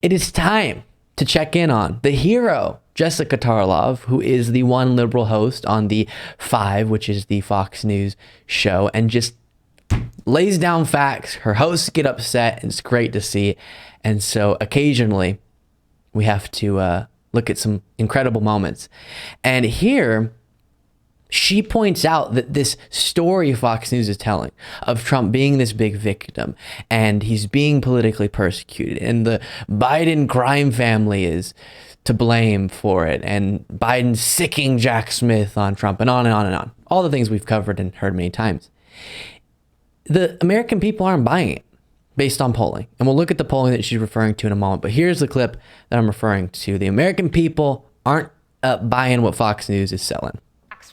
It is time to check in on the hero, Jessica Tarlov, who is the one liberal host on the 5, which is the Fox News show, and just lays down facts. Her hosts get upset, and it's great to see. And so occasionally we have to look at some incredible moments. And here she points out that this story Fox News is telling of Trump being this big victim and he's being politically persecuted and the Biden crime family is to blame for it and Biden sicking Jack Smith on Trump and on and on and on. All the things we've covered and heard many times. The American people aren't buying it based on polling. And we'll look at the polling that she's referring to in a moment. But here's the clip that I'm referring to. The American people aren't buying what Fox News is selling.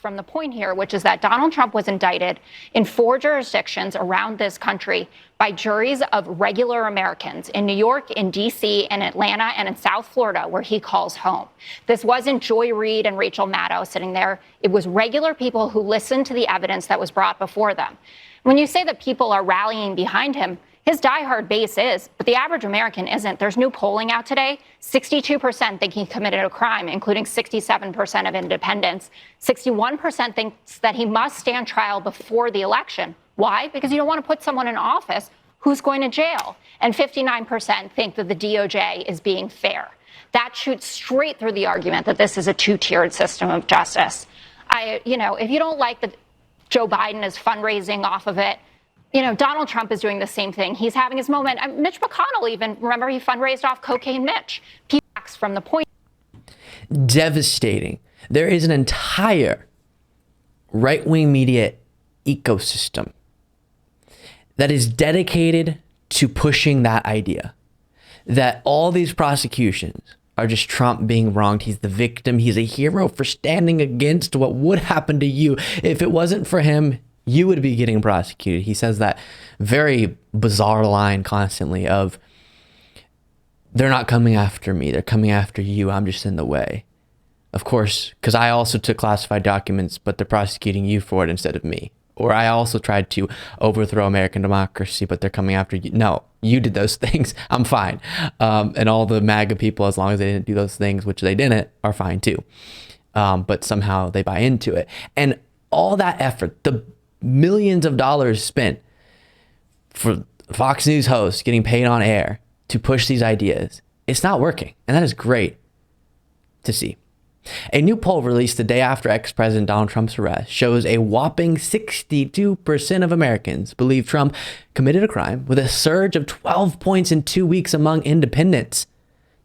From the point here, which is that Donald Trump was indicted in 4 jurisdictions around this country by juries of regular Americans in New York, in D.C., in Atlanta, and in South Florida, where he calls home. This wasn't Joy Reid and Rachel Maddow sitting there. It was regular people who listened to the evidence that was brought before them. When you say that people are rallying behind him, his diehard base is, but the average American isn't. There's new polling out today. 62% think he committed a crime, including 67% of independents. 61% thinks that he must stand trial before the election. Why? Because you don't want to put someone in office who's going to jail. And 59% think that the DOJ is being fair. That shoots straight through the argument that this is a 2-tiered system of justice. If you don't like that Joe Biden is fundraising off of it, Donald Trump is doing the same thing. He's having his moment. Mitch McConnell even, remember, he fundraised off Cocaine Mitch. From the point. Devastating. There is an entire right-wing media ecosystem that is dedicated to pushing that idea that all these prosecutions are just Trump being wronged. He's the victim. He's a hero for standing against what would happen to you. If it wasn't for him, you would be getting prosecuted. He says that very bizarre line constantly of, they're not coming after me. They're coming after you. I'm just in the way. Of course, because I also took classified documents, but they're prosecuting you for it instead of me. Or I also tried to overthrow American democracy, but they're coming after you. No, you did those things. I'm fine. And all the MAGA people, as long as they didn't do those things, which they didn't, are fine too. But somehow they buy into it. And all that effort, the millions of dollars spent for Fox News hosts getting paid on air to push these ideas, it's not working. And that is great to see. A new poll released the day after ex-president Donald Trump's arrest shows a whopping 62% of Americans believe Trump committed a crime, with a surge of 12 points in 2 weeks among independents.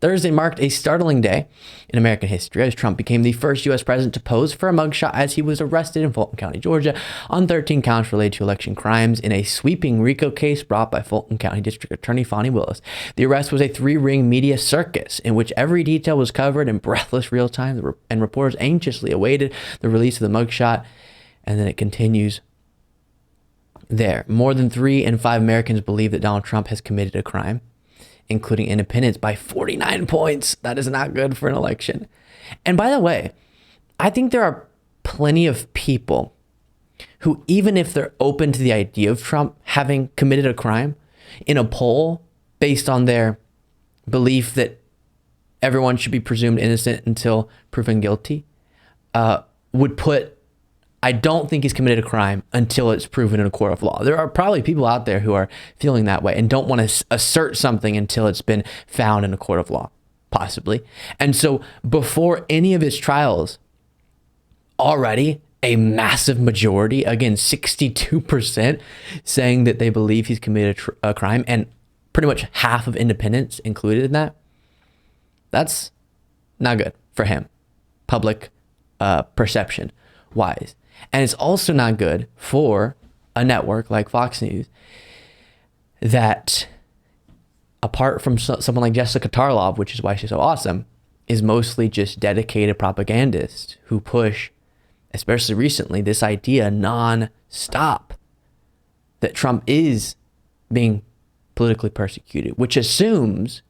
Thursday marked a startling day in American history as Trump became the first U.S. president to pose for a mugshot as he was arrested in Fulton County, Georgia, on 13 counts related to election crimes in a sweeping RICO case brought by Fulton County District Attorney Fonnie Willis. The arrest was a 3-ring media circus in which every detail was covered in breathless real time, and reporters anxiously awaited the release of the mugshot. And then it continues there. More than 3 in 5 Americans believe that Donald Trump has committed a crime, including independents, by 49 points. That is not good for an election. And by the way, I think there are plenty of people who, even if they're open to the idea of Trump having committed a crime, in a poll based on their belief that everyone should be presumed innocent until proven guilty, would put, I don't think he's committed a crime until it's proven in a court of law. There are probably people out there who are feeling that way and don't want to assert something until it's been found in a court of law, possibly. And so before any of his trials, already a massive majority, again, 62%, saying that they believe he's committed a crime, and pretty much half of independents included in that. That's not good for him, public perception wise. And it's also not good for a network like Fox News that, apart from someone like Jessica Tarlov, which is why she's so awesome, is mostly just dedicated propagandists who push, especially recently, this idea non-stop that Trump is being politically persecuted, which assumes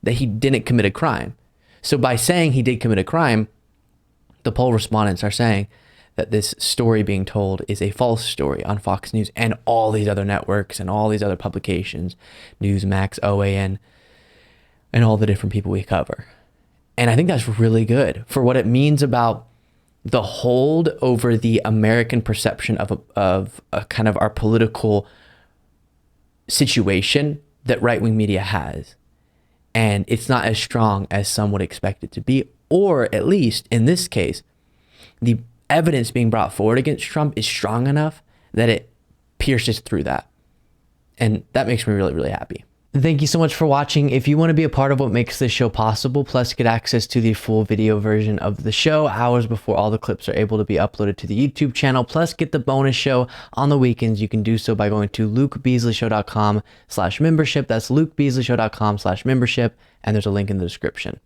that he didn't commit a crime. So by saying he did commit a crime, the poll respondents are saying that this story being told is a false story on Fox News and all these other networks and all these other publications, Newsmax, OAN, and all the different people we cover. And I think that's really good for what it means about the hold over the American perception of a kind of our political situation that right-wing media has. And it's not as strong as some would expect it to be, or at least in this case, the evidence being brought forward against Trump is strong enough that it pierces through that. And that makes me really, really happy. Thank you so much for watching. If you want to be a part of what makes this show possible, plus get access to the full video version of the show hours before all the clips are able to be uploaded to the YouTube channel, plus get the bonus show on the weekends, you can do so by going to lukebeasleyshow.com/membership. That's lukebeasleyshow.com/membership. And there's a link in the description.